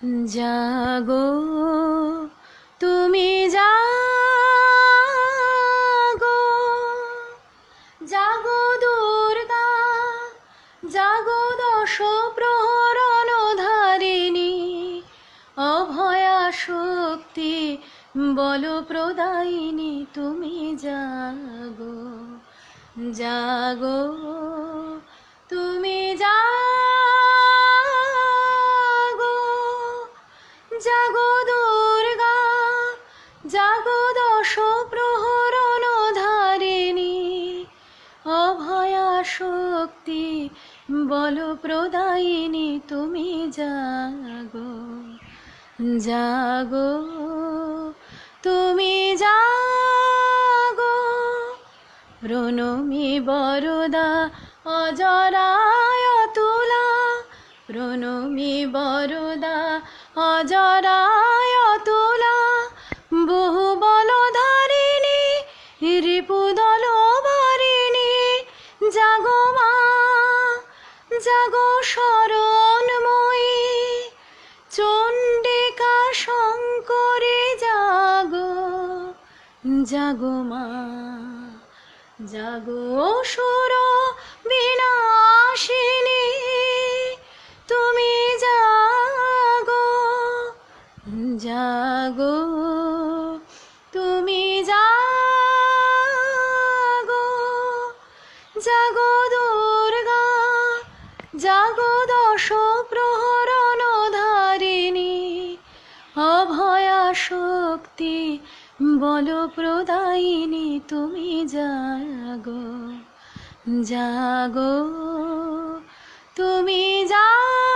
জাগো তুমি জাগো, জাগো দুর্গা, জাগো দশ প্রহরণ ধারিণী, অভয়া শক্তি বল প্রদায়িনী তুমি জাগো। জাগো তুমি জাগো, জাগো দুর্গা, জাগো দশ প্রহরণ ধারিণী, অভয়া শক্তি বল প্রদায়িনী তুমি জাগো। জাগো তুমি জাগো, প্রণমী বরদা অজরায় তুলা, প্রণমী বরদা অজরায় তুলা, বহু বল ধারিণী রিপুদল বারিণী, জাগো মা জাগো শরণময়ী, চণ্ডিকা শঙ্করী জাগো। জাগো মা জাগো অসুর বিনাশিনী তুমি জাগো। জাগো তুমি জাগো, জাগো দুর্গা, জাগো দশ প্রহরণ ধারিণী, অভয়া শক্তি বল প্রদায়িনী তুমি জাগো। জাগো তুমি জাগো।